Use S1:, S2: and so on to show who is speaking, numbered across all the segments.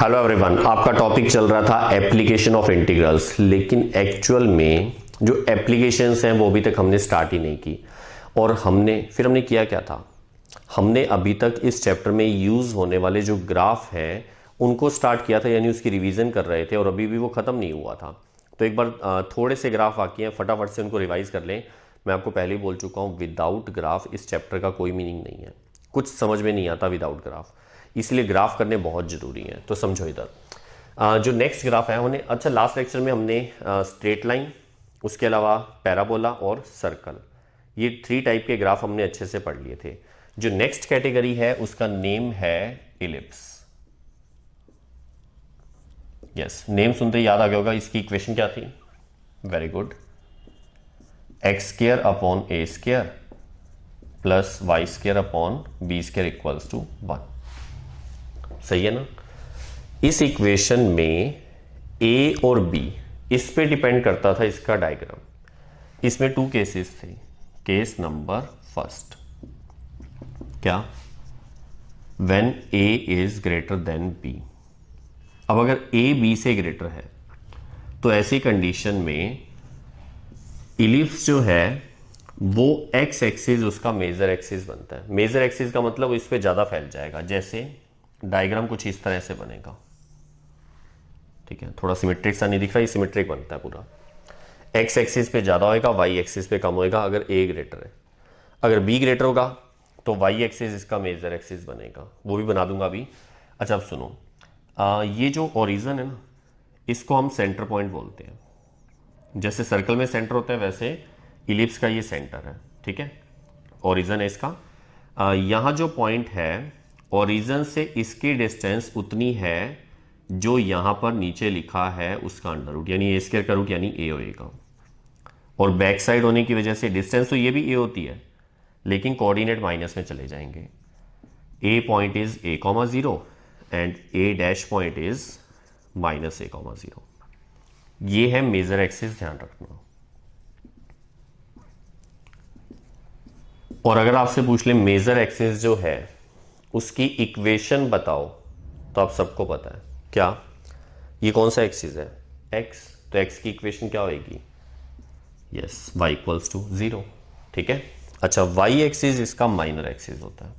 S1: Hello everyone, आपका topic चल रहा था एप्लीकेशन ऑफ इंटीग्रल्स, लेकिन एक्चुअल में जो एप्लीकेशंस हैं वो अभी तक हमने स्टार्ट ही नहीं की। और हमने किया क्या था, हमने अभी तक इस चैप्टर में यूज होने वाले जो ग्राफ हैं उनको स्टार्ट किया था, यानी उसकी रिवीजन कर रहे थे और अभी भी वो खत्म नहीं हुआ था। तो एक बार थोड़े से ग्राफ बाकी हैं, फटाफट से उनको रिवाइज कर लें। मैं आपको पहले ही बोल चुका हूँ, विदाउट ग्राफ इस चैप्टर का कोई मीनिंग नहीं है, कुछ समझ में नहीं आता विदाउट ग्राफ, इसलिए ग्राफ करने बहुत ज़रूरी है। तो समझो इधर जो नेक्स्ट ग्राफ है उन्हें, अच्छा लास्ट लेक्चर में हमने स्ट्रेट लाइन, उसके अलावा पैराबोला और सर्कल, ये 3 टाइप के ग्राफ हमने अच्छे से पढ़ लिए थे। जो नेक्स्ट कैटेगरी है उसका नेम है इलिप्स। यस, नेम सुनते ही याद आ गया होगा, इसकी इक्वेशन क्या थी? Very good, X square upon A square plus Y square upon B square equals to 1। सही है ना? इस इक्वेशन में ए और बी, इस पे डिपेंड करता था इसका डायग्राम। इसमें 2 केसेस थे। केस नंबर फर्स्ट क्या, when A is greater than B. अब अगर ए बी से ग्रेटर है तो ऐसी कंडीशन में इलिप्स जो है वो एक्स एक्सिस उसका मेजर एक्सिस बनता है। मेजर एक्सिस का मतलब इस पे ज्यादा फैल जाएगा। जैसे डायग्राम कुछ इस तरह से बनेगा, ठीक है, थोड़ा सिमेट्रिक सा नहीं दिख रहा, ये सिमेट्रिक बनता है पूरा। एक्स एक्सिस पे ज्यादा होएगा, वाई एक्सिस पे कम होएगा अगर ए ग्रेटर है। अगर बी ग्रेटर होगा तो वाई एक्सिस इसका मेजर एक्सिस बनेगा, वो भी बना दूंगा अभी। अच्छा अब सुनो, ये जो ओरिजन है ना, इसको हम सेंटर पॉइंट बोलते हैं। जैसे सर्कल में सेंटर होता है वैसे इलिप्स का ये सेंटर है, ठीक है, ओरिजन है इसका। यहाँ जो पॉइंट है, ओरिजन से इसकी डिस्टेंस उतनी है जो यहां पर नीचे लिखा है उसका अंडर रूट, यानी ए स्क्वायर का रूट, यानी ए होएगा। और बैक साइड होने की वजह से डिस्टेंस तो ये भी ए होती है, लेकिन कोऑर्डिनेट माइनस में चले जाएंगे। A point is A comma 0 and A dash point is minus A comma 0। ये है मेजर एक्सिस, ध्यान रखना। और अगर आपसे पूछ ले मेजर एक्सिस जो है उसकी इक्वेशन बताओ, तो आप सबको पता है क्या, ये कौन सा एक्सिस है? एक्स। तो एक्स की इक्वेशन क्या होगी? यस, वाई इक्वल्स टू 0, ठीक है। अच्छा, वाई एक्सिस इसका माइनर एक्सिस होता है।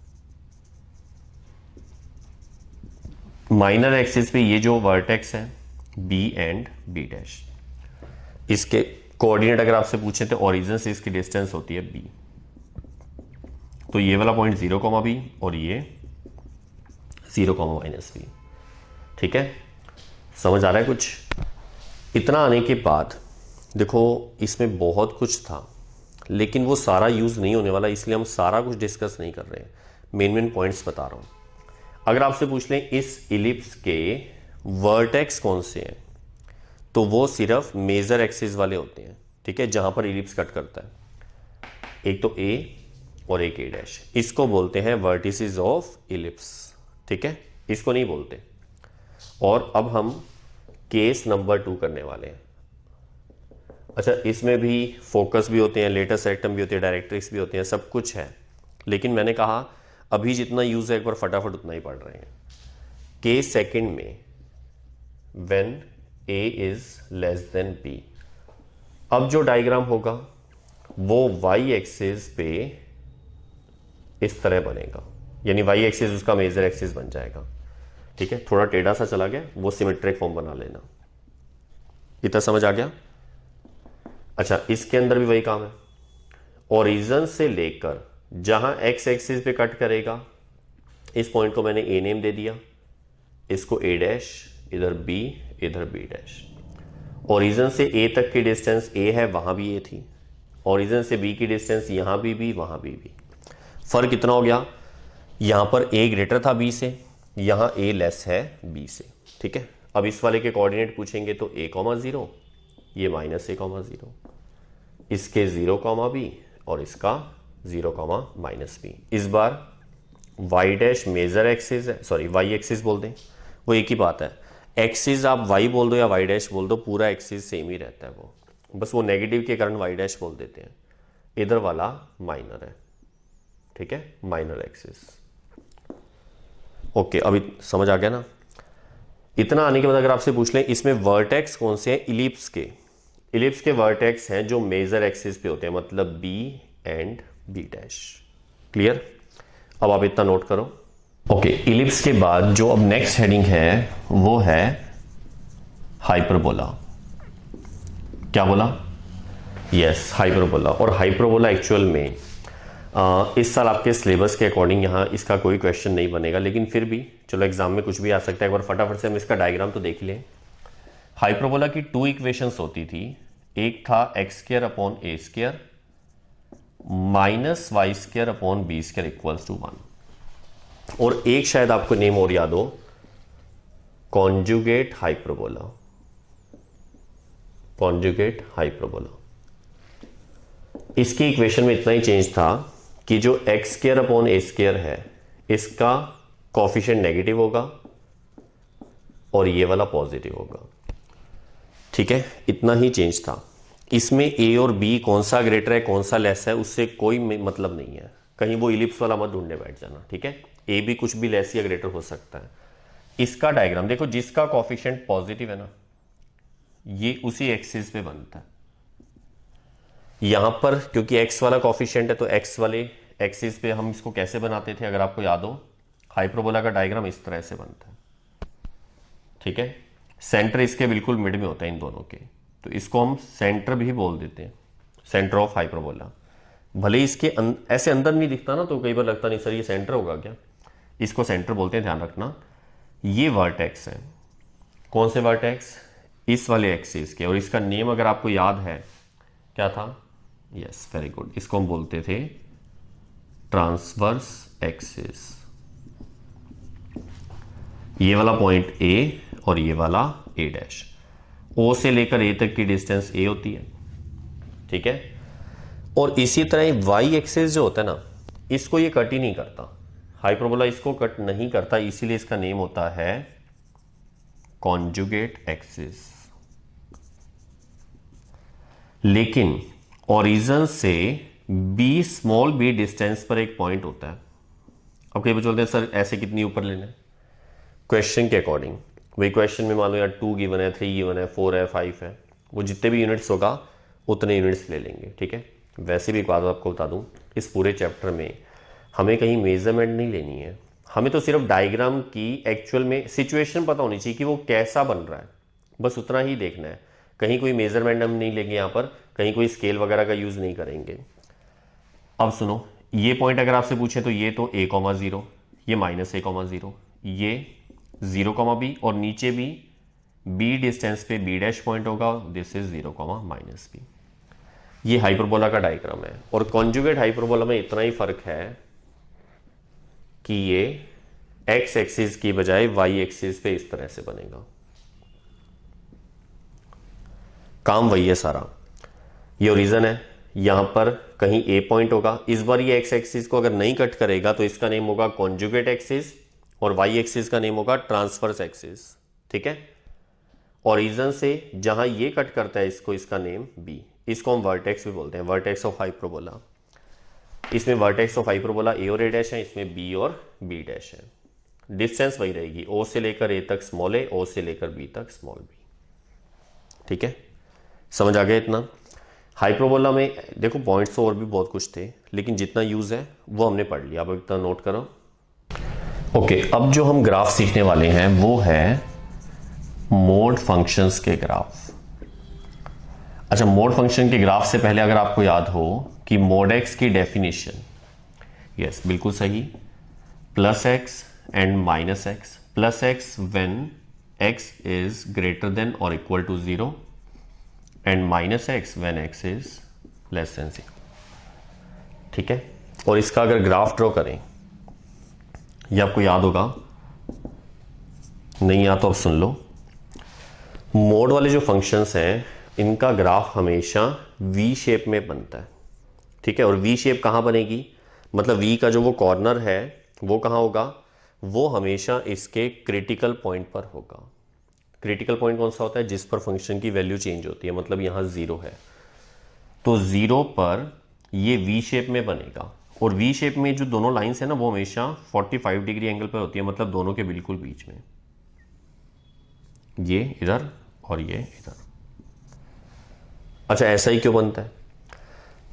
S1: माइनर एक्सिस पे ये जो वर्टेक्स है बी एंड बी डैश, इसके कोऑर्डिनेट अगर आपसे पूछे तो ओरिजिन से इसकी डिस्टेंस होती है बी। तो ये वाला पॉइंट 0, बी और ये 0, माइनस बी, ठीक है। समझ आ रहा है कुछ? इतना आने के बाद देखो इसमें बहुत कुछ था, लेकिन वो सारा यूज नहीं होने वाला, इसलिए हम सारा कुछ डिस्कस नहीं कर रहे हैं, मेन मेन पॉइंट्स बता रहा हूं। अगर आपसे पूछ लें इस इलिप्स के वर्टेक्स कौन से हैं, तो वो सिर्फ मेजर एक्सिस वाले होते हैं, ठीक है, जहां पर इलिप्स कट करता है। एक तो ए और एक ए डैश, इसको बोलते हैं वर्टिसेस ऑफ इलिप्स, ठीक है, इसको नहीं बोलते। और अब हम केस नंबर 2 करने वाले हैं। अच्छा, इसमें भी फोकस भी होते हैं, लेटेस्ट रेक्टम भी होते हैं, डायरेक्ट्रिक्स भी होते हैं, सब कुछ है, लेकिन मैंने कहा अभी जितना यूज है एक बार फटाफट उतना ही पढ़ रहे हैं। केस सेकंड में when A is less than B, अब जो डायग्राम होगा वो वाई एक्सिस पे इस तरह बनेगा, यानी वाई एक्सिस उसका मेजर एक्सिस बन जाएगा, ठीक है। थोड़ा टेढ़ा सा चला गया, वो सिमेट्रिक फॉर्म बना लेना। इतना समझ आ गया? अच्छा, इसके अंदर भी वही काम है। ओरिजिन से लेकर जहां एक्स एक्सिस पे कट करेगा, इस पॉइंट को मैंने ए नेम दे दिया, इसको ए डैश, इधर बी, इधर बी डैश। ओरिजिन से ए तक की डिस्टेंस ए है, वहां भी ए थी। ओरिजिन से बी की डिस्टेंस यहां भी, वहां भी। फर्क कितना हो गया, यहां पर ए ग्रेटर था बी से, यहां ए लेस है बी से, ठीक है। अब इस वाले के कोऑर्डिनेट पूछेंगे तो a, 0, ये माइनस a, 0, इसके 0, बी और इसका 0, माइनस बी। इस बार y डैश मेजर एक्सिस है, सॉरी y एक्सिस बोल दें, वो एक ही बात है। एक्सिस आप y बोल दो या y डैश बोल दो, पूरा एक्सिस सेम ही रहता है, वो बस वो नेगेटिव के कारण y डैश बोल देते हैं। इधर वाला माइनर है, ठीक है, माइनर एक्सिस। ओके, अभी समझ आ गया ना? इतना आने के बाद अगर आपसे पूछ लें इसमें वर्टेक्स कौन से हैं, इलिप्स के वर्टेक्स हैं जो मेजर एक्सिस पे होते हैं, मतलब B and B dash. Clear? अब आप इतना नोट करो। ओके, इलिप्स के बाद जो अब नेक्स्ट हेडिंग है वो है हाइपरबोला। क्या बोला? Yes, hyperbola. और हाइपरबोला एक्चुअल में इस साल आपके सिलेबस के अकॉर्डिंग यहाँ इसका कोई क्वेश्चन नहीं बनेगा, लेकिन फिर भी चलो एग्जाम में कुछ भी आ सकता है। एक बार फटाफट से हम इसका डायग्राम तो देख लें। हाइपरबोला की 2 इक्वेशंस होती थी, एक था x² upon a² minus y² upon b² equals to 1, और एक शायद आपको नेम और याद हो, कॉन्जुगेट हाइपरबोला। Conjugate hyperbola. इसकी इक्वेशन में इतना ही चेंज था कि जो x² अपॉन a² है इसका कोफिशिएंट नेगेटिव होगा और ये वाला पॉजिटिव होगा। ठीक है, इतना ही चेंज था। इसमें a और b कौन सा ग्रेटर है कौन सा लेस है उससे कोई मतलब नहीं है, कहीं वो इलिप्स वाला मत ढूंढने बैठ जाना। ठीक है, a भी कुछ भी लेस या ग्रेटर हो सकता है। इसका डायग्राम देखो, जिसका कोफिशिएंट पॉजिटिव है ना ये उसी एक्सिस पे बनता है। यहां पर क्योंकि x वाला कोफिशिएंट है तो x वाले एक्सिस पे हम इसको कैसे बनाते थे, अगर आपको याद हो, हाइपरबोला का डायग्राम इस तरह से बनता है। ठीक है, सेंटर इसके बिल्कुल मिड में होता है इन दोनों के, तो इसको हम सेंटर भी बोल देते हैं, सेंटर ऑफ हाइपरबोला। भले इसके ऐसे अंदर नहीं दिखता ना, तो कई बार लगता नहीं सर ये सेंटर होगा क्या, इसको सेंटर बोलते हैं, ध्यान रखना। ये वर्टेक्स है, कौन से वर्टेक्स, इस वाले एक्सिस के, और इसका नेम अगर आपको याद है क्या था, यस वेरी गुड, इसको हम बोलते थे ट्रांसवर्स एक्सिस। ये वाला पॉइंट A और ये वाला A डैश, O से लेकर A तक की डिस्टेंस A होती है। ठीक है, और इसी तरह Y एक्सिस जो होता है ना इसको ये कट ही नहीं करता, हाइपरबोला इसको कट नहीं करता, इसीलिए इसका नेम होता है कॉन्जुगेट एक्सिस। लेकिन ओरिजिन से b स्मॉल b डिस्टेंस पर एक पॉइंट होता है। अब कई बार बोलते हैं सर ऐसे कितनी ऊपर लेना है, क्वेश्चन के अकॉर्डिंग। वही क्वेश्चन में मान लो यार 2 गिवन है, 3 गिवन है, 4 है, 5 है, वो जितने भी यूनिट्स होगा उतने यूनिट्स ले लेंगे। ठीक है, वैसे भी एक बात आपको बता दूं, इस पूरे चैप्टर में हमें कहीं मेजरमेंट नहीं लेनी है, हमें तो सिर्फ डायग्राम की एक्चुअल में सिचुएशन पता होनी चाहिए कि वो कैसा बन रहा है, बस उतना ही देखना है। कहीं कोई मेजरमेंट हम नहीं लेंगे, यहाँ पर कहीं कोई स्केल वगैरह का यूज नहीं करेंगे। अब सुनो, ये पॉइंट अगर आपसे पूछे तो ये तो a,0, ये -a,0, ये 0,b, और नीचे भी b डिस्टेंस पे b डैश पॉइंट होगा, दिस इज 0,-b। ये हाइपरबोला का डायग्राम है, और कॉन्जुगेट हाइपरबोला में इतना ही फर्क है कि ये x एक्सिस की बजाय y एक्सिस पे इस तरह से बनेगा। काम वही है सारा, ये ओरिजिन है, यहां पर कहीं a पॉइंट होगा। इस बार ये x एक्सिस को अगर नहीं कट करेगा तो इसका नेम होगा कॉन्जुगेट एक्सिस, और y एक्सिस का नेम होगा ट्रांसवर्स एक्सिस। ठीक है, ओरिजिन से जहां ये कट करता है इसको, इसका नेम b, इसको हम वर्टेक्स भी बोलते हैं, वर्टेक्स ऑफ हाइपरबोला। इसमें वर्टेक्स ऑफ हाइपरबोला a और a डैश है, इसमें b और b डैश है। डिस्टेंस वही रहेगी, o से लेकर a तक स्मॉल a, o से लेकर b तक स्मॉल b। ठीक है, समझ आ गया इतना। हाइपरबोला में देखो पॉइंट्स तो और भी बहुत कुछ थे, लेकिन जितना यूज है वो हमने पढ़ लिया, अब इतना नोट करो। ओके, अब जो हम ग्राफ सीखने वाले हैं वो है मोड फंक्शंस के ग्राफ। अच्छा, मोड फंक्शन के ग्राफ से पहले अगर आपको याद हो कि मोड एक्स की डेफिनेशन, यस बिल्कुल सही, +x and -x, +x when x is greater than और equal to 0 and -x when x is less than 0। ठीक है, और इसका अगर ग्राफ ड्रॉ करें, ये आपको याद होगा, नहीं याद तो अब सुन लो। मोड वाले जो फंक्शंस हैं इनका ग्राफ हमेशा वी शेप में बनता है। ठीक है, और वी शेप कहां बनेगी, मतलब वी का जो वो कॉर्नर है वो कहां होगा, वो हमेशा इसके क्रिटिकल पॉइंट पर होगा। क्रिटिकल पॉइंट कौन सा होता है, जिस पर फंक्शन की वैल्यू चेंज होती है, मतलब यहां 0 है, तो 0 पर ये वी शेप में बनेगा। और वी शेप में जो दोनों लाइंस है ना वो हमेशा 45 डिग्री एंगल पर होती है, मतलब दोनों के बिल्कुल बीच में। ये इधर और ये इधर। अच्छा, ऐसा ही क्यों बनता है?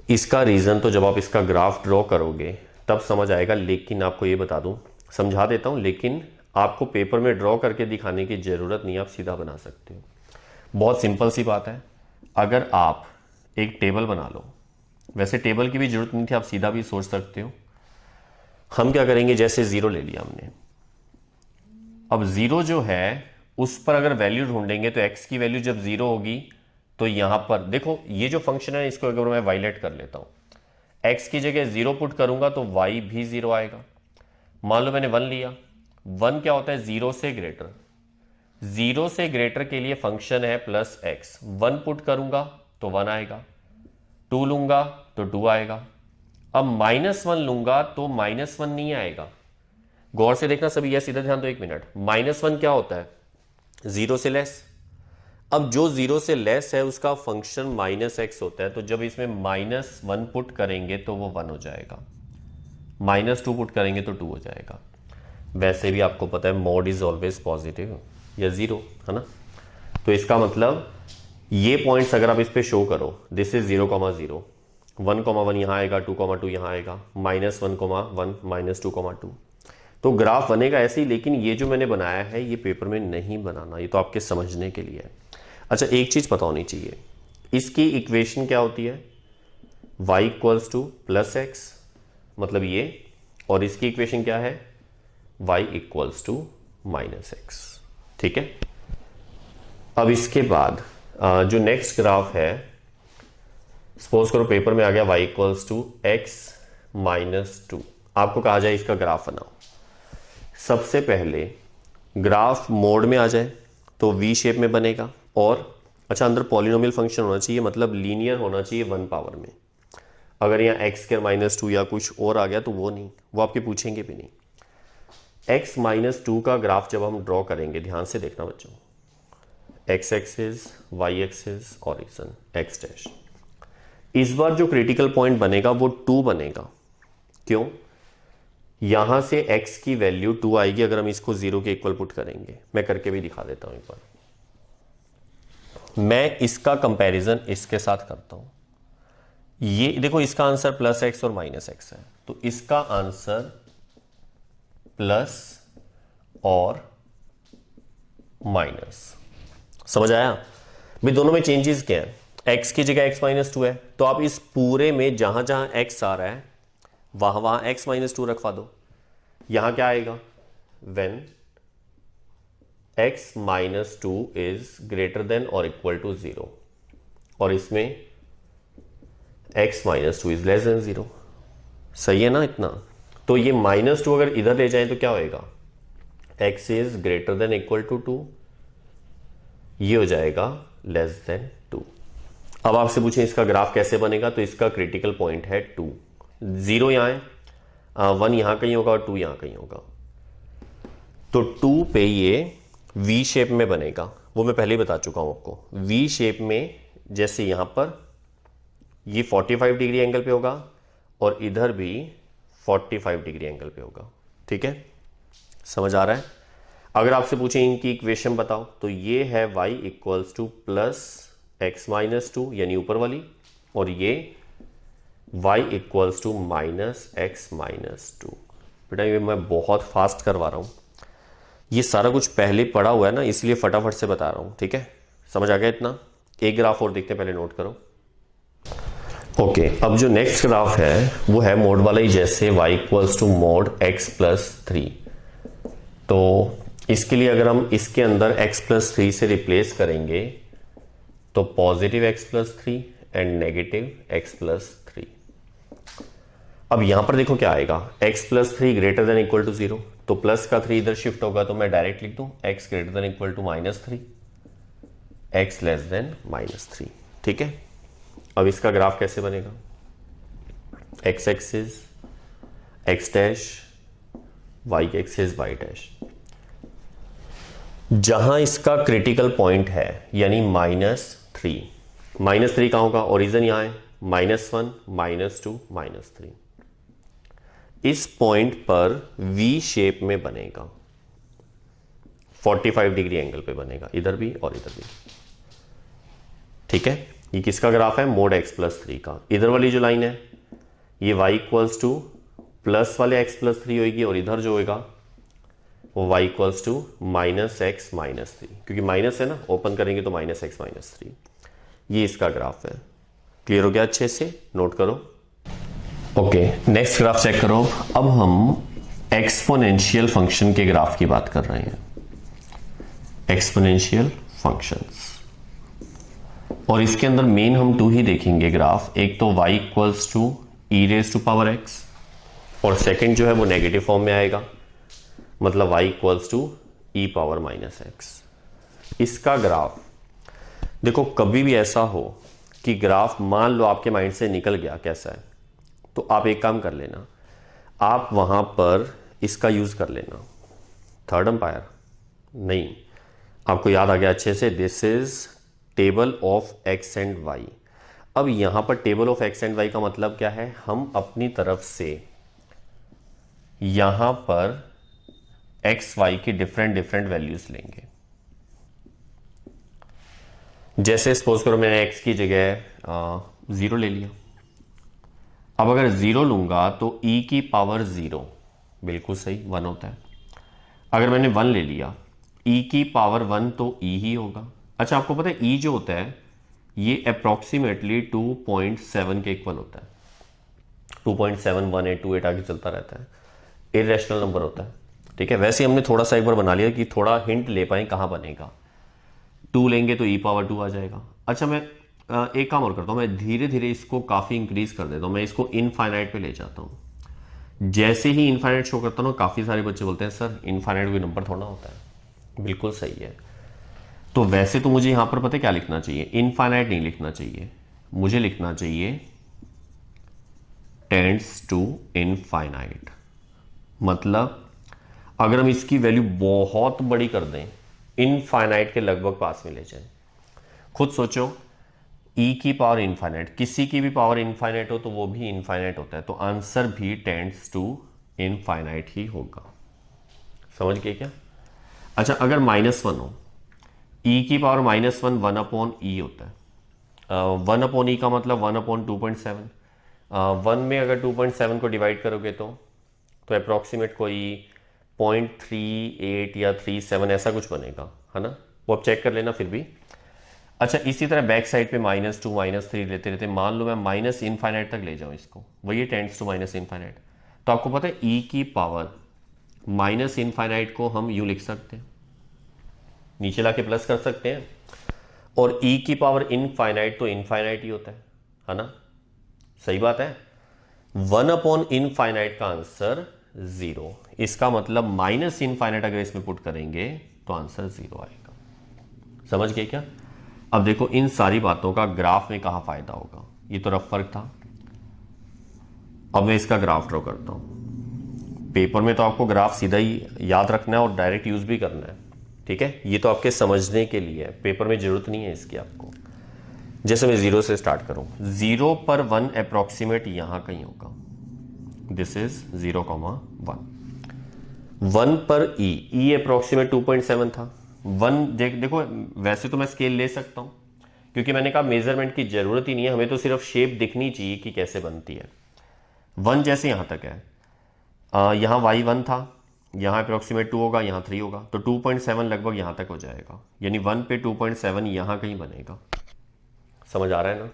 S1: इसका रीज़न तो जब आप इसका ग्राफ ड्रॉ करोगे तब समझ आएगा, लेकिन आपको ये बता दूं, समझा देता हूं, लेकिन आपको पेपर में ड्रॉ करके दिखाने की ज़रूरत नहीं, आप सीधा बना सकते हो। बहुत सिंपल सी बात है। अगर आप एक टेबल बना लो, वैसे टेबल की भी ज़रूरत नहीं थी, आप सीधा भी सोच सकते हो। हम क्या करेंगे, जैसे ज़ीरो ले लिया हमने, अब ज़ीरो जो है उस पर अगर वैल्यू ढूंढेंगे तो एक्स की वैल्यू जब ज़ीरो होगी तो यहां पर देखो, ये जो फंक्शन है इसको अगर मैं वायलेट कर लेता हूं, एक्स की जगह ज़ीरो पुट करूंगा तो वाई भी ज़ीरो आएगा। मान लो मैंने वन लिया, वन क्या होता है, ज़ीरो से ग्रेटर, ज़ीरो से ग्रेटर के लिए फंक्शन है प्लस एक्स, वन पुट करूंगा तो वन आएगा, टू लूंगा तो टू आएगा। अब माइनस वन लूंगा तो माइनस वन नहीं आएगा। गौर से देखना सभी, यह सीधा ध्यान दो, एक मिनट। माइनस वन क्या होता है, जीरो से लेस। अब जो जीरो से लेस है उसका फंक्शन माइनस एक्स होता है, तो जब इसमें माइनस वन पुट करेंगे तो वो वन हो जाएगा, माइनस टू पुट करेंगे तो टू हो जाएगा। वैसे भी आपको पता है मॉड इज ऑलवेज पॉजिटिव या जीरो, है ना? तो इसका मतलब ये पॉइंट्स अगर आप इस पे शो करो, दिस इज 0,0, 1,1 यहां आएगा, 2,2 यहां आएगा, -1,1 -2,2, तो ग्राफ बनेगा ऐसे ही। लेकिन ये जो मैंने बनाया है ये पेपर में नहीं बनाना, ये तो आपके समझने के लिए है। अच्छा, एक चीज पता होनी चाहिए, इसकी इक्वेशन क्या होती है, y equals to plus X, मतलब ये, और इसकी इक्वेशन क्या है, y equals to minus X. ठीक है। अब इसके बाद जो नेक्स्ट ग्राफ है, सपोज करो पेपर में आ गया y equals to X minus two, आपको कहा जाए इसका ग्राफ बनाओ। सबसे पहले ग्राफ मोड में आ जाए तो वी शेप में बनेगा, और अच्छा अंदर पॉलिनोमियल फंक्शन होना चाहिए, मतलब लीनियर होना चाहिए वन पावर में। अगर यहाँ एक्स स्क्वायर माइनस टू या कुछ और आ गया तो वो नहीं, वो आपके पूछेंगे भी नहीं। एक्स माइनस टू का ग्राफ जब हम ड्रॉ करेंगे, ध्यान से देखना बच्चों, X axis, Y axis, origin, X dash. इस बार जो क्रिटिकल पॉइंट बनेगा वो टू बनेगा। क्यों? यहां से x की वैल्यू 2 आएगी अगर हम इसको 0 के इक्वल पुट करेंगे। मैं करके भी दिखा देता हूं एक बार। मैं इसका कंपैरिजन इसके साथ करता हूं। ये देखो, इसका आंसर प्लस एक्स और माइनस एक्स है, तो इसका आंसर प्लस और माइनस। समझ आया भाई? दोनों में चेंजेस क्या है, x की जगह x माइनस टू है, तो आप इस पूरे में जहां जहां x आ रहा है वहां वहां x माइनस टू रखवा दो। यहां क्या आएगा, when x minus two is greater than और इक्वल टू 0, और इसमें x minus two is less than 0। सही है ना इतना? तो ये माइनस टू अगर इधर ले जाए तो क्या होएगा, x is greater than equal to 2, ये हो जाएगा लेस देन 2। अब आपसे पूछें इसका ग्राफ कैसे बनेगा, तो इसका क्रिटिकल पॉइंट है 2, 0 यहां है, 1 यहां कहीं होगा और 2 यहां कहीं होगा, तो 2 पे ये V शेप में बनेगा। वो मैं पहले ही बता चुका हूं आपको, V शेप में, जैसे यहां पर ये 45 डिग्री एंगल पे होगा और इधर भी 45 डिग्री एंगल पे होगा। ठीक है, समझ आ रहा है? अगर आपसे पूछें इनकी इक्वेशन बताओ, तो ये है y equals to plus X minus two, यानी ऊपर वाली, और ये y equals to minus X minus two. बेटा ये मैं बहुत फास्ट करवा रहा हूं, ये सारा कुछ पहले पढ़ा हुआ है ना, इसलिए फटाफट से बता रहा हूं। ठीक है, समझ आ गया इतना? एक ग्राफ और देखते हैं, पहले नोट करो। ओके, अब जो नेक्स्ट ग्राफ है वो है मोड वाला ही, जैसे y equals to mod x plus 3। तो इसके लिए अगर हम इसके अंदर x प्लस 3 से रिप्लेस करेंगे तो positive x plus 3 and negative x plus 3। अब यहां पर देखो क्या आएगा, x plus 3 greater than equal to 0, तो प्लस का 3 इधर शिफ्ट होगा, तो मैं डायरेक्ट लिख दूं x greater than equal to minus 3, x less than minus 3। ठीक है, अब इसका ग्राफ कैसे बनेगा, x axis x dash, y axis y dash. जहां इसका क्रिटिकल पॉइंट है यानी -3, -3 कहां होगा, ओरिजिन यहां है, -1 -2 -3। इस पॉइंट पर V शेप में बनेगा। 45 डिग्री एंगल पे बनेगा, इधर भी और इधर भी। ठीक है, ये किसका ग्राफ है? मोड x प्लस 3 का। इधर वाली जो लाइन है ये y इक्वल्स टू प्लस वाले x प्लस 3 होगी, और इधर जो होगा वो y equals to minus X minus 3, क्योंकि माइनस है ना, ओपन करेंगे तो माइनस एक्स माइनस 3। ये इसका ग्राफ है। क्लियर हो गया? अच्छे से नोट करो। ओके, नेक्स्ट ग्राफ चेक करो। अब हम एक्सपोनेंशियल फंक्शन के ग्राफ की बात कर रहे हैं, एक्सपोनेंशियल फंक्शंस, और इसके अंदर मेन हम टू ही देखेंगे ग्राफ। एक तो y equals to E raise to power x, और सेकंड जो है वो नेगेटिव फॉर्म में आएगा, मतलब y equals to E power minus X. इसका ग्राफ देखो, कभी भी ऐसा हो कि ग्राफ मान लो आपके माइंड से निकल गया कैसा है, तो आप एक काम कर लेना, आप वहां पर इसका यूज कर लेना, थर्ड अंपायर नहीं, आपको याद आ गया अच्छे से, this is table of X and Y. अब यहां पर table of X and Y का मतलब क्या है? हम अपनी तरफ से यहां पर एक्स वाई की डिफरेंट डिफरेंट वैल्यूज लेंगे। जैसे सपोज करो मैंने x की जगह 0 ले लिया। अब अगर 0 लूंगा तो e की पावर 0, बिल्कुल सही, 1 होता है। अगर मैंने 1 ले लिया, e की पावर 1 तो e ही होगा। अच्छा, आपको पता है e जो होता है ये अप्रोक्सीमेटली 2.7 के इक्वल होता है। 2.71828 आगे चलता रहता है, इरेशनल नंबर होता है। ठीक है, वैसे हमने थोड़ा सा एक बार बना लिया कि थोड़ा हिंट ले पाए कहां बनेगा। 2 लेंगे तो e पावर 2 आ जाएगा। अच्छा, मैं एक काम और करता हूं, मैं धीरे धीरे इसको काफी इंक्रीज कर देता हूं, मैं इसको इनफाइनाइट पे ले जाता हूं। जैसे ही इनफाइनाइट शो करता हूं, काफी सारे बच्चे बोलते हैं सर इनफाइनाइट कोई नंबर थोड़ा होता है। बिल्कुल सही है। तो वैसे तो मुझे यहां पर पता है क्या लिखना चाहिए? इनफाइनाइट नहीं लिखना चाहिए, मुझे लिखना चाहिए टेंड्स टू इनफाइनाइट। मतलब अगर हम इसकी वैल्यू बहुत बड़ी कर दें, इनफाइनाइट के लगभग पास में ले जाएं। खुद सोचो, e की पावर इनफाइनाइट, किसी की भी पावर इनफाइनाइट हो तो वो भी इनफाइनाइट होता है, तो आंसर भी टेंड्स टू इनफाइनाइट ही होगा। समझ गए क्या? अच्छा, अगर -1 हो, e की पावर -1 1 अपॉन ई होता है। 1 अपॉन ई का मतलब 1 अपॉन 2.7। 1 में अगर 2.7 को डिवाइड करोगे तो अप्रॉक्सीमेट कोई 0.38 या 37 ऐसा कुछ बनेगा, है ना? वो आप चेक कर लेना फिर भी। अच्छा, इसी तरह बैक साइड पे -2 -3 लेते रहते, मान लो मैं माइनस इनफाइनाइट तक ले जाऊं इसको, वही टेंड्स टू माइनस इनफाइनाइट। तो आपको पता है e की पावर माइनस इनफाइनाइट को हम यूं लिख सकते हैं, नीचे लाके प्लस कर सकते हैं, और e की पावर इनफाइनाइट तो इनफाइनाइट ही होता है ना? सही बात है। 1 अपॉन इनफाइनाइट का आंसर 0। इसका मतलब माइनस इनफाइनाइट अगर इसमें पुट करेंगे तो आंसर 0 आएगा। समझ गए क्या? अब देखो, इन सारी बातों का ग्राफ में कहां फायदा होगा? ये तो रफ फर्क था। अब मैं इसका ग्राफ ड्रॉ करता हूं। पेपर में तो आपको ग्राफ सीधा ही याद रखना है और डायरेक्ट यूज भी करना है। ठीक है, ये तो आपके समझने के लिए है, पेपर में जरूरत नहीं है इसकी आपको। जैसे मैं 0 से स्टार्ट करूं, 0 पर 1 अप्रोक्सीमेट यहां कहीं होगा, दिस इज 0,1। 1 पर ई अप्रोक्सीमेट 2.7 था। 1 देखो, वैसे तो मैं स्केल ले सकता हूं, क्योंकि मैंने कहा मेजरमेंट की जरूरत ही नहीं है, हमें तो सिर्फ शेप दिखनी चाहिए कि कैसे बनती है। 1 जैसे यहां तक है, यहां y1 था, यहां अप्रोक्सीमेट 2 होगा, यहां 3 होगा, तो 2.7 लगभग यहां तक हो जाएगा, यानी 1 पे 2.7 यहां कहीं बनेगा। समझ आ रहा है ना?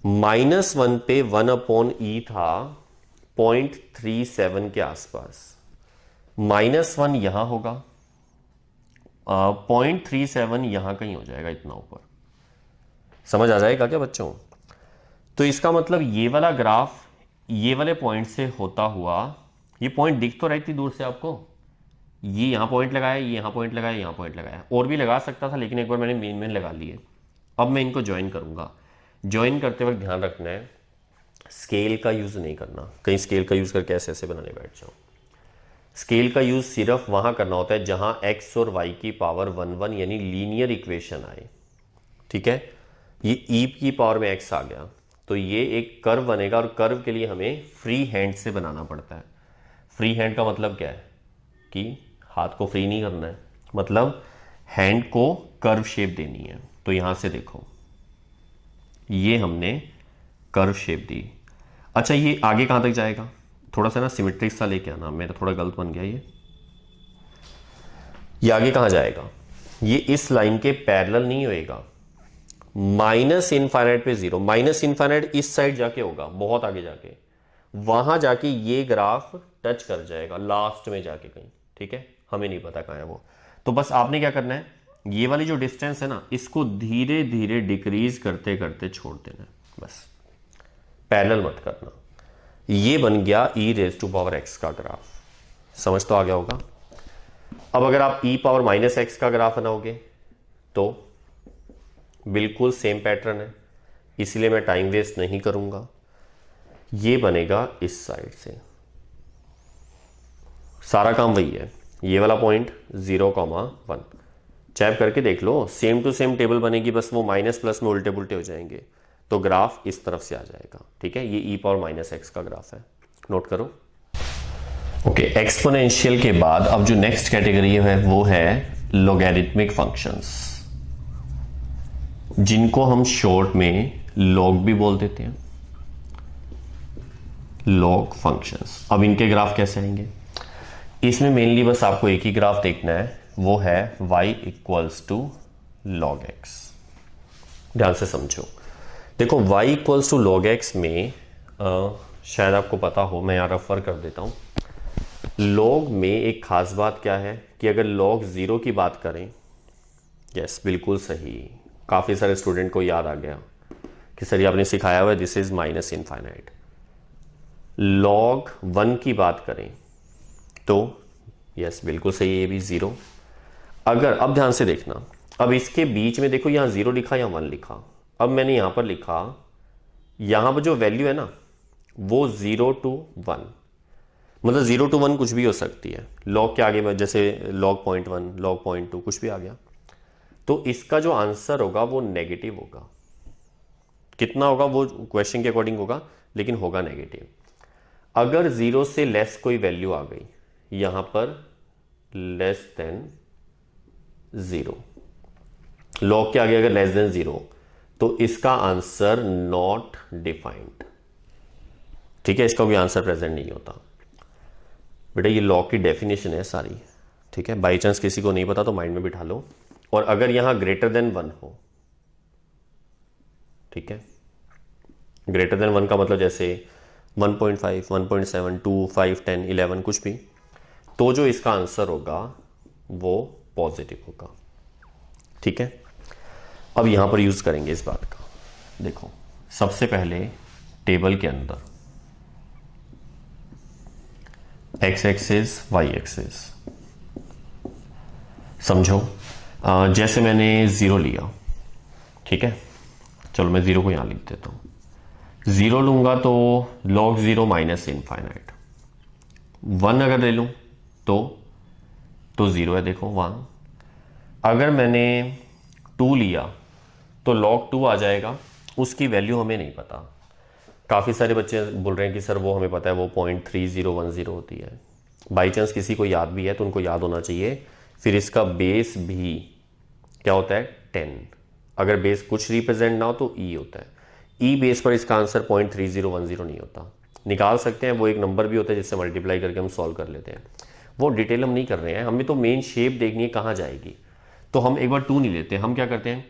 S1: -1 पे 1 अपॉन ई था 0.37 के आसपास, -1 यहां होगा, 0.37 यहां कहीं हो जाएगा, इतना ऊपर। समझ आ जाएगा क्या बच्चों? तो इसका मतलब ये वाला ग्राफ ये वाले पॉइंट से होता हुआ, ये पॉइंट दिख तो रही थी दूर से आपको, ये यहां पॉइंट लगाया, ये यहां पॉइंट लगाया, यहां पॉइंट लगाया, और भी लगा सकता था, लेकिन एक बार मैंने मेन में लगा लिए। अब मैं इनको ज्वाइन करूंगा। ज्वाइन करते वक्त ध्यान रखना है, स्केल का यूज नहीं करना, कहीं स्केल का यूज करके ऐसे ऐसे बनाने बैठ जाओ। स्केल का यूज सिर्फ वहां करना होता है जहां x और y की पावर 1 1 यानी लीनियर इक्वेशन आए। ठीक है, ये e की पावर में x आ गया, तो ये एक कर्व बनेगा, और कर्व के लिए हमें फ्री हैंड से बनाना पड़ता है। फ्री हैंड का मतलब क्या है? कि हाथ को फ्री नहीं करना है, मतलब हैंड को कर्व शेप देनी है। तो यहां से देखो, ये हमने कर्व शेप दी। अच्छा, ये आगे कहां तक जाएगा? थोड़ा सा ना सिमेट्रिक सा लेके आना, मेरा थोड़ा गलत बन गया ये आगे कहां जाएगा? ये इस लाइन के पैरेलल नहीं होएगा, माइनस इनफाइनाइट पे जीरो, माइनस इनफाइनाइट इस साइड जाके होगा, बहुत आगे जाके, वहां जाके ये ग्राफ टच कर जाएगा लास्ट में जाके कहीं, ठीक है, हमें नहीं पता कहां है वो। तो बस आपने क्या करना है, ये वाली जो डिस्टेंस है ना, इसको धीरे धीरे डिक्रीज करते करते छोड़ देना है, बस पैरेलल मत करना। ये बन गया e raise to power x का ग्राफ, समझ तो आ गया होगा। अब अगर आप e पावर माइनस एक्स का ग्राफ बनाओगे तो बिल्कुल सेम पैटर्न है, इसलिए मैं टाइम वेस्ट नहीं करूंगा। ये बनेगा इस साइड से, सारा काम वही है, ये वाला पॉइंट 0,1 चैप करके देख लो, सेम टू सेम टेबल बनेगी, बस वो माइनस प्लस में उल्टे पुल्टे हो जाएंगे, तो ग्राफ इस तरफ से आ जाएगा, ठीक है। ये e पावर माइनस एक्स का ग्राफ है, नोट करो। ओके, एक्सपोनेंशियल के बाद अब जो नेक्स्ट कैटेगरी है वो है लॉगरिथमिक फंक्शंस, जिनको हम शॉर्ट में लॉग भी बोल देते हैं, लॉग फंक्शंस। अब इनके ग्राफ कैसे आएंगे? इसमें मेनली बस आपको एक ही ग्राफ देखना है, वो है y equals to log X. ध्यान से समझो, देखो y equals to log X में शायद आपको पता हो, मैं यहां रेफर कर देता हूं। लॉग में एक खास बात क्या है कि अगर लॉग 0 की बात करें, यस बिल्कुल सही, काफ़ी सारे स्टूडेंट को याद आ गया कि सर ये आपने सिखाया हुआ है, this is minus infinite. Log 1 की बात करें तो यस बिल्कुल सही, ये भी 0। अगर अब ध्यान से देखना, अब इसके बीच में देखो, यहां 0 लिखा या 1 लिखा, अब मैंने यहां पर लिखा, यहां पर जो वैल्यू है ना वो 0 to 1, मतलब 0 to 1 कुछ भी हो सकती है, लॉग के आगे में जैसे log 0.1 log 0.2 कुछ भी आ गया, तो इसका जो आंसर होगा वो नेगेटिव होगा। कितना होगा वो क्वेश्चन के अकॉर्डिंग होगा, लेकिन होगा नेगेटिव। अगर 0 से लेस कोई वैल्यू आ गई, यहां पर लेस देन 0, लॉग के आगे अगर लेस देन 0, तो इसका आंसर नॉट डिफाइंड, ठीक है, इसका कोई आंसर प्रेजेंट नहीं होता। बेटा ये लॉग की डेफिनेशन है सारी, ठीक है, बाई चांस किसी को नहीं पता तो माइंड में बिठा लो। और अगर यहां ग्रेटर देन 1 हो, ठीक है, ग्रेटर देन 1 का मतलब जैसे 1.5 1.7 2 5 10 11 कुछ भी, तो जो इसका आंसर होगा वो पॉजिटिव होगा, ठीक है। अब यहां पर यूज करेंगे इस बात का, देखो सबसे पहले टेबल के अंदर x एक्सिस y एक्सिस समझो, जैसे मैंने 0 लिया, ठीक है, चलो मैं 0 को यहां लिख देता हूं। 0 लूंगा तो log 0 माइनस इनफाइनाइट, 1 अगर ले लूं तो 0 है, देखो 1। अगर मैंने 2 लिया तो log 2 आ जाएगा, उसकी वैल्यू हमें नहीं पता। काफ़ी सारे बच्चे बोल रहे हैं कि सर वो हमें पता है, वो 0.3010 होती है। बाई चांस किसी को याद भी है तो उनको याद होना चाहिए, फिर इसका बेस भी क्या होता है 10, अगर बेस कुछ रिप्रेजेंट ना हो तो ई होता है, ई बेस पर इसका आंसर 0.3010 नहीं होता। निकाल सकते हैं, वो एक नंबर भी होता है जिससे मल्टीप्लाई करके हम सॉल्व कर लेते हैं, वो डिटेल हम नहीं कर रहे हैं, हमें तो मेन शेप देखनी है कहाँ जाएगी। तो हम एक बार 2 नहीं लेते, हम क्या करते हैं,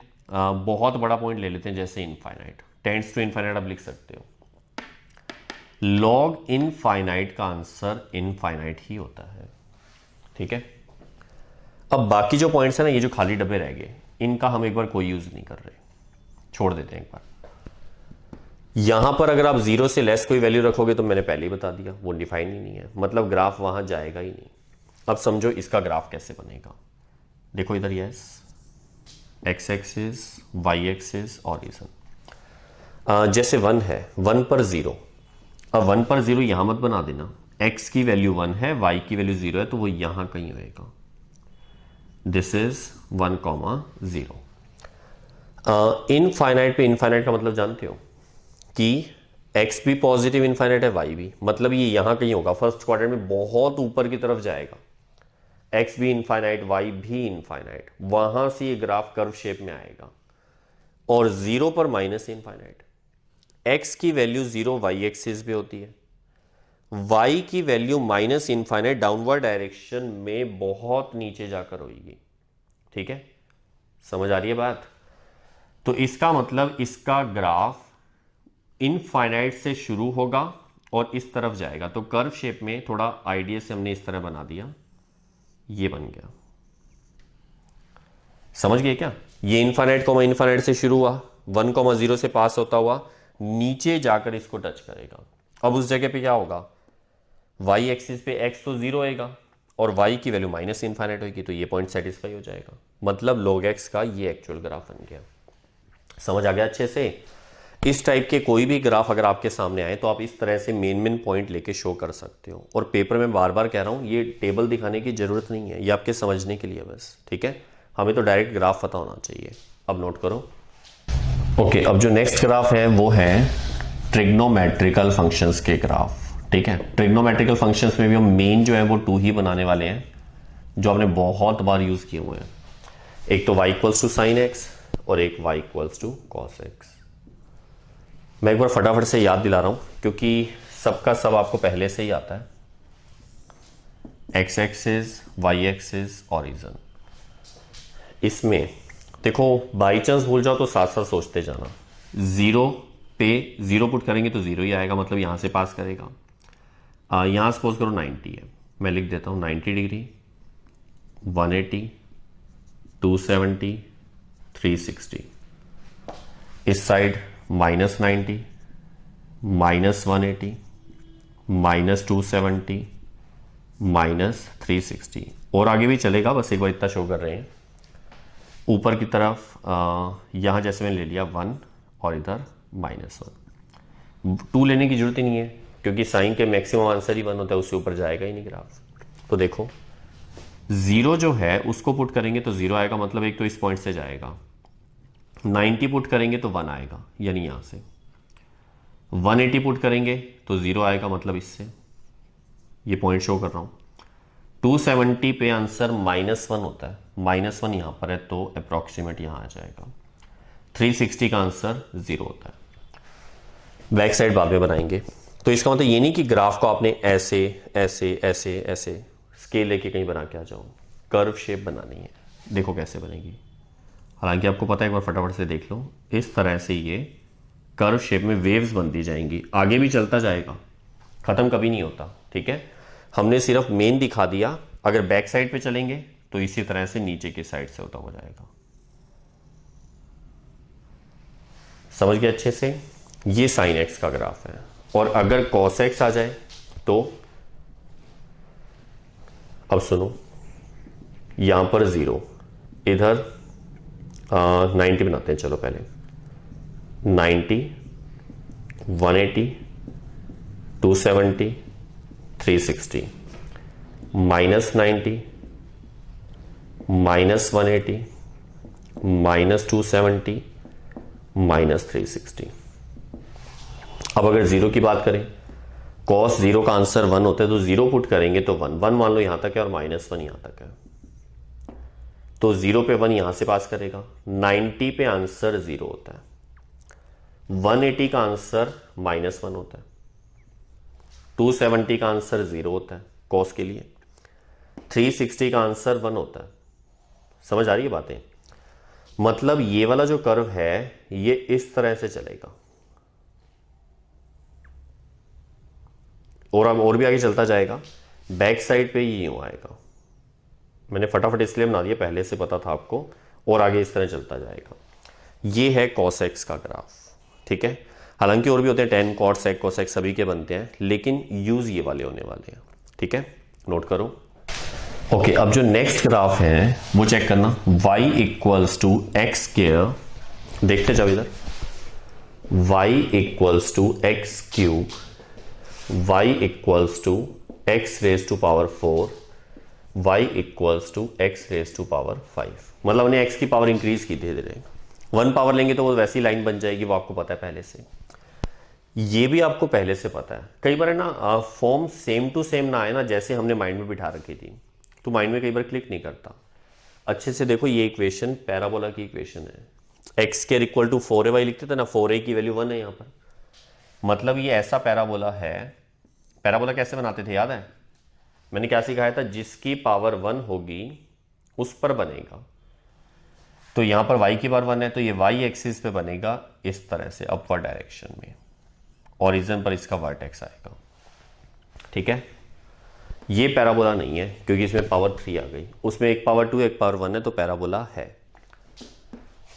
S1: बहुत बड़ा पॉइंट ले लेते हैं, जैसे इनफाइनाइट, टेंड्स टू इनफाइनाइट आप लिख सकते हो। लॉग इनफाइनाइट का आंसर इनफाइनाइट ही होता है, ठीक है। अब बाकी जो पॉइंट्स है ना, ये जो खाली डब्बे रह गए, इनका हम एक बार कोई यूज नहीं कर रहे, छोड़ देते हैं एक बार। यहां पर अगर आप 0 से लेस कोई वैल्यू रखोगे तो मैंने पहले ही बता दिया वो डिफाइन ही नहीं है, मतलब ग्राफ वहां जाएगा ही नहीं। अब समझो इसका ग्राफ कैसे बनेगा, देखो इधर yes X axis Y axis और जैसे 1 है, 1 पर 0, अब 1 पर 0 यहां मत बना देना, x की वैल्यू 1 है, y की वैल्यू 0 है, तो वो यहां कहीं होएगा, दिस इज 1,0। इनफाइनाइट पे इनफाइनाइट का मतलब जानते हो कि x भी पॉजिटिव इनफाइनाइट है, y भी, मतलब ये यहां कहीं होगा, फर्स्ट क्वाड्रेंट में बहुत ऊपर की तरफ जाएगा, एक्स भी इनफाइनाइट, वाई भी इनफाइनाइट, वहां से ये ग्राफ कर्व शेप में आएगा और 0 पर माइनस इनफाइनाइट। एक्स की वैल्यू 0 वाई एक्सिस पे होती है, वाई की value minus infinite downward direction में बहुत नीचे जाकर होगी। ठीक है, समझ आ रही है बात? तो इसका मतलब इसका ग्राफ इनफाइनाइट से शुरू होगा और इस तरफ जाएगा। तो कर्व शेप में थोड़ा आइडिया से हमने इस तरह बना दिया, ये बन गया। समझ गए क्या? ये इनफाइनाइट कॉमा इनफाइनाइट से शुरू हुआ, 1,0 से पास होता हुआ नीचे जाकर इसको टच करेगा। अब उस जगह पे क्या होगा, वाई एक्सिस पे एक्स तो 0 होएगा और वाई की वैल्यू माइनस इनफाइनाइट होगी, तो ये पॉइंट सेटिस्फाई हो जाएगा। मतलब log x का ये एक्चुअल ग्राफ बन गया। समझ आ गया अच्छे से? इस टाइप के कोई भी ग्राफ अगर आपके सामने आए तो आप इस तरह से मेन पॉइंट लेके शो कर सकते हो। और पेपर में बार बार कह रहा हूं, ये टेबल दिखाने की जरूरत नहीं है, ये आपके समझने के लिए बस। ठीक है, हमें तो डायरेक्ट ग्राफ पता होना चाहिए। अब नोट करो। ओके, अब जो नेक्स्ट ग्राफ है वो है ट्रिग्नोमेट्रिकल फंक्शंस के ग्राफ। ठीक है, ट्रिग्नोमेट्रिकल फंक्शंस में भी हम मेन जो है वो 2 ही बनाने वाले हैं, जो हमने बहुत बार यूज किए हुए हैं। एक तो y equals to sine X और एक y equals to cos X. मैं एक बार फटाफट से याद दिला रहा हूं क्योंकि सबका सब आपको पहले से ही आता है। x axis, y axis, origin. इसमें देखो बाई चांस भूल जाओ तो साथ साथ सोचते जाना। 0 पे 0 पुट करेंगे तो 0 ही आएगा, मतलब यहां से पास करेगा। यहां सपोज करो 90 है, मैं लिख देता हूं 90 डिग्री, 180, 270, 360। इस साइड -90, -180, -270, -360। और आगे भी चलेगा, बस एक बार इतना शो कर रहे हैं। ऊपर की तरफ यहां जैसे मैंने ले लिया 1 और इधर -1। 2 लेने की जरूरत ही नहीं है क्योंकि साइन के मैक्सिमम आंसर ही 1 होता है, उससे ऊपर जाएगा ही नहीं ग्राफ। तो देखो 0 जो है उसको पुट करेंगे तो 0 आएगा, मतलब एक तो इस पॉइंट से जाएगा। 90 पुट करेंगे तो 1 आएगा, यानी यहां से। 180 पुट करेंगे तो 0 आएगा, मतलब इससे। ये पॉइंट शो कर रहा हूं। 270 पे आंसर -1 होता है, -1 यहां पर है तो अप्रोक्सीमेट यहां आ जाएगा। 360 का आंसर 0 होता है। बैक साइड बाद में बनाएंगे। तो इसका मतलब ये नहीं कि ग्राफ को आपने ऐसे ऐसे ऐसे ऐसे स्केल लेके कहीं बना के आ जाओ, कर्व शेप बनानी है। देखो कैसे बनेगी, हालांकि आपको पता है, एक बार फटाफट से देख लो। इस तरह से ये कर्व शेप में वेव्स बनती जाएंगी, आगे भी चलता जाएगा, खत्म कभी नहीं होता। ठीक है, हमने सिर्फ मेन दिखा दिया। अगर बैक साइड पे चलेंगे तो इसी तरह से नीचे की साइड से होता हो जाएगा। समझ गए अच्छे से? ये साइन एक्स का ग्राफ है। और अगर कॉस एक्स आ जाए तो, अब सुनो, यहां पर 0, इधर 90 बनाते हैं। चलो पहले 90, 180, 270, 360, -90, -180, -270, -360। अब अगर 0 की बात करें, cos 0 का आंसर 1 होता है, तो 0 पुट करेंगे तो 1 मान लो यहां तक है और -1 यहां तक है, तो 0 पे 1 यहां से पास करेगा। 90 पे आंसर 0 होता है, 180 का आंसर -1 होता है, 270 का आंसर 0 होता है cos के लिए, 360 का आंसर 1 होता है। समझ आ रही है बातें? मतलब ये वाला जो कर्व है ये इस तरह से चलेगा और अब और भी आगे चलता जाएगा। बैक साइड पे ये यूं आएगा। मैंने फटाफट इसलिए बना दिया, पहले से पता था आपको, और आगे इस तरह चलता जाएगा। ये है cos x का ग्राफ। ठीक है, हालांकि और भी होते हैं, tan cos sec cos x सभी के बनते हैं, लेकिन यूज ये वाले होने वाले हैं। ठीक है, नोट करो। ओके, अब जो नेक्स्ट ग्राफ है वो चेक करना। y equals to X square, देखते जाओ इधर, y equals to X cube, y equals to X raise to power 4, y equals to X raise to power 5। मतलब हमने x की पावर इंक्रीज की धीरे धीरे। 1 पावर लेंगे तो वो वैसी लाइन बन जाएगी, वो आपको पता है पहले से। ये भी आपको पहले से पता है। कई बार है ना, फॉर्म सेम टू सेम ना आए ना, जैसे हमने माइंड में बिठा रखी थी, तो माइंड में कई बार क्लिक नहीं करता। अच्छे से देखो, ये इक्वेशन पैराबोला की इक्वेशन है। एक्स के इक्वल टू 4ay लिखते थे ना, 4a की वैल्यू 1 है यहाँ पर। मतलब ये ऐसा पैराबोला है। पैराबोला कैसे बनाते थे याद है? मैंने क्या सिखाया था? जिसकी पावर 1 होगी उस पर बनेगा। तो यहां पर y की पावर 1 है तो ये y एक्सिस पे बनेगा इस तरह से अपवर्ड डायरेक्शन में। ओरिजिन पर इसका वर्टेक्स आएगा। ठीक है, ये पैराबोला नहीं है क्योंकि इसमें पावर 3 आ गई। उसमें एक पावर 2 एक पावर 1 है तो पैराबोला है।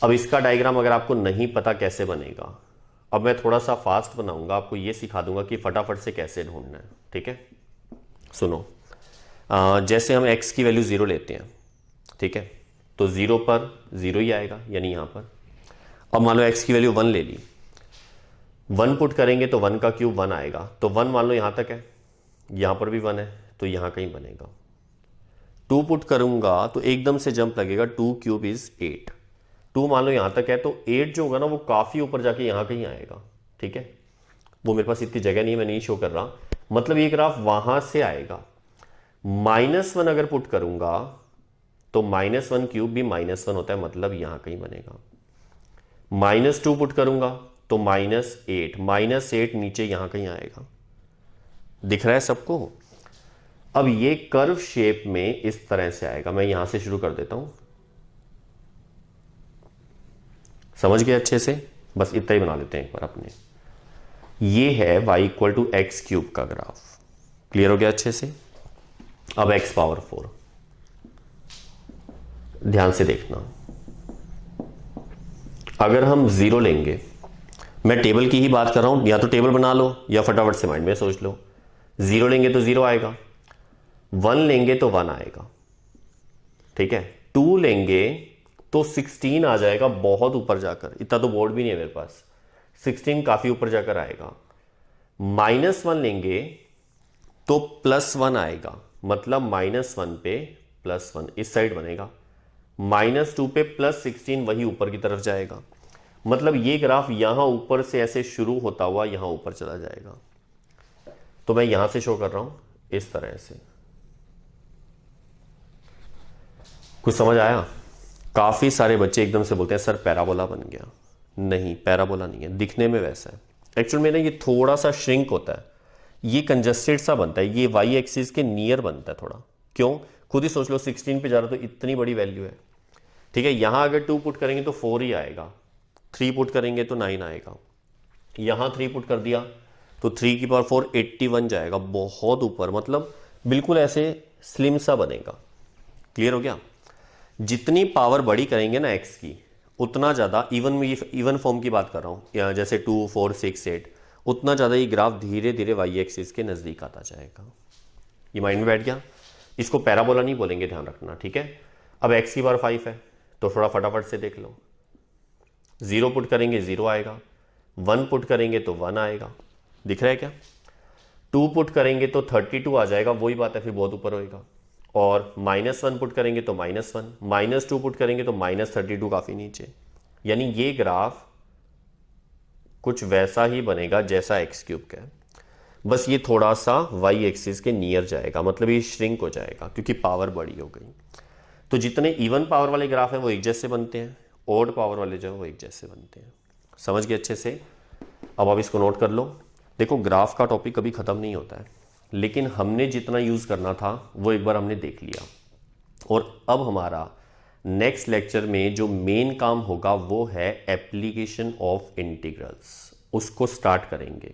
S1: अब इसका डायग्राम अगर आपको नहीं पता कैसे बनेगा, अब मैं थोड़ा सा फास्ट बनाऊंगा, आपको ये सिखा दूंगा कि फटाफट से कैसे ढूंढना है। ठीक है, सुनो। जैसे हम x की वैल्यू 0 लेते हैं, ठीक है, तो 0 पर 0 ही आएगा, यानी यहां पर। अब मान लो x की वैल्यू 1 ले ली, 1 पुट करेंगे तो 1 का क्यूब 1 आएगा। तो 1 मान लो यहां तक है, यहां पर भी 1 है तो यहां कहीं बनेगा। 2 पुट करूंगा तो एकदम से जंप लगेगा, 2 क्यूब इज 8। 2 मान लो यहां तक है तो 8 जो होगा ना वो काफी ऊपर जाके यहां कहीं आएगा। ठीक है, वो मेरे पास इतनी जगह नहीं है, मैं नहीं शो कर रहा। मतलब ये ग्राफ वहां से आएगा। -1 अगर पुट करूंगा तो -1 क्यूब भी -1 होता है, मतलब यहां कहीं बनेगा। -2 पुट करूंगा तो -8, -8 नीचे यहां कहीं आएगा। दिख रहा है सबको? अब ये कर्व शेप में इस तरह से आएगा। मैं यहां से शुरू कर देता हूं, समझ गए अच्छे से? बस इतना ही बना लेते हैं एक बार अपने। ये है y equal to X cube का ग्राफ। क्लियर हो गया अच्छे से? अब x पावर 4, ध्यान से देखना। अगर हम 0 लेंगे, मैं टेबल की ही बात कर रहा हूं, या तो टेबल बना लो या फटाफट से माइंड में सोच लो। 0 लेंगे तो 0 आएगा, 1 लेंगे तो 1 आएगा। ठीक है, 2 लेंगे तो 16 आ जाएगा बहुत ऊपर जाकर। इतना तो बोर्ड भी नहीं है मेरे पास, 16 काफी ऊपर जाकर आएगा। -1 लेंगे तो +1 आएगा, मतलब -1 पे +1 इस साइड बनेगा। -2 पे +16 वही ऊपर की तरफ जाएगा। मतलब ये ग्राफ यहां ऊपर से ऐसे शुरू होता हुआ यहां ऊपर चला जाएगा। तो मैं यहां से शो कर रहा हूं इस तरह से। कुछ समझ आया? काफी सारे बच्चे एकदम से बोलते हैं सर पैराबोला बन गया। नहीं, पैराबोला नहीं है, दिखने में वैसा है। एक्चुअल में ना ये थोड़ा सा श्रिंक होता है, ये कंजस्टेड सा बनता है, ये वाई एक्सिस के नियर बनता है थोड़ा। क्यों? खुद ही सोच लो, 16 पे जा रहा तो इतनी बड़ी वैल्यू है। ठीक है, यहां अगर 2 पुट करेंगे तो 4 ही आएगा, 3 पुट करेंगे तो 9 आएगा। यहां 3 पुट कर दिया तो 3 की पावर 4 81 जाएगा, बहुत ऊपर। मतलब बिल्कुल ऐसे स्लिम सा बनेगा। क्लियर हो गया? जितनी पावर बड़ी करेंगे ना एक्स की, उतना ज़्यादा इवन फॉर्म की बात कर रहा हूँ, जैसे 2, 4, 6, 8, उतना ज़्यादा ये ग्राफ धीरे धीरे वाई एक्सिस के नज़दीक आता जाएगा। ये माइंड में बैठ गया? इसको पैराबोला नहीं बोलेंगे, ध्यान रखना। ठीक है, अब एक्स की पावर 5 है तो थोड़ा फटाफट से देख लो। 0 पुट करेंगे 0 आएगा, 1 पुट करेंगे तो 1 आएगा। दिख रहा है क्या? 2 पुट करेंगे तो 32 आ जाएगा, वही बात है, फिर बहुत ऊपर होएगा। और -1 पुट करेंगे तो -1, -2 पुट करेंगे तो -32, काफी नीचे। यानी ये ग्राफ कुछ वैसा ही बनेगा जैसा एक्स क्यूब का है, बस ये थोड़ा सा वाई एक्सिस के नियर जाएगा, मतलब ये श्रिंक हो जाएगा क्योंकि पावर बड़ी हो गई। तो जितने इवन पावर वाले ग्राफ हैं वो एक जैसे बनते हैं, ओड पावर वाले जो है वो एक जैसे बनते हैं। समझ गए अच्छे से? अब आप इसको नोट कर लो। देखो, ग्राफ का टॉपिक कभी खत्म नहीं होता है, लेकिन हमने जितना यूज करना था वो एक बार हमने देख लिया। और अब हमारा नेक्स्ट लेक्चर में जो मेन काम होगा वो है एप्लीकेशन ऑफ इंटीग्रल्स। उसको स्टार्ट करेंगे,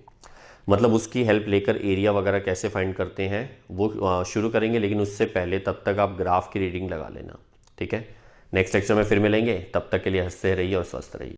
S1: मतलब उसकी हेल्प लेकर एरिया वगैरह कैसे फाइंड करते हैं वो शुरू करेंगे। लेकिन उससे पहले तब तक आप ग्राफ की रीडिंग लगा लेना। ठीक है, नेक्स्ट लेक्चर में फिर मिलेंगे, तब तक के लिए हंसते रहिए और स्वस्थ रहिए।